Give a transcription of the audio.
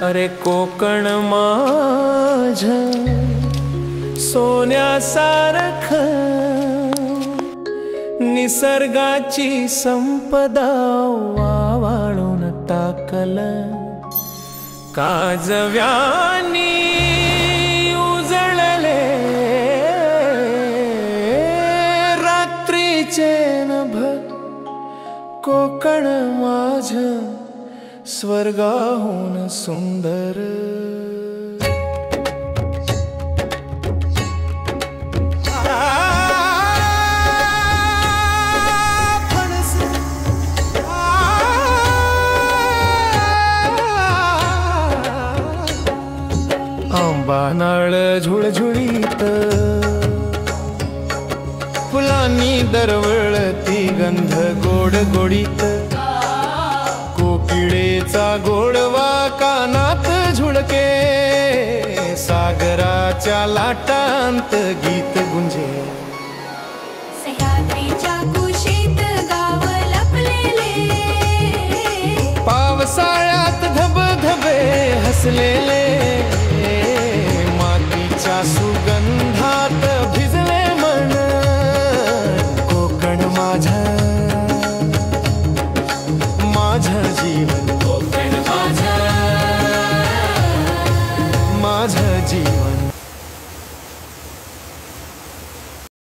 अरे कोकण माझं सोन्यासारखं निसर्गाची संपदा वाळून टाकल काजव्यानी उजळले रात्रीचे नभ कोकण माझं स्वर्गाहून सुंदर आंबा नाळ झुळझुळीत फुलांनी दरवळती गंध गोड गोडीत कोकिळेचा गोडवा कानात झुळके सागराच्या लाटांत गीत गुंजे सह्याद्रीच्या कुशीत गाव लपलेले पावसाळ्यात धबधबे हसलेले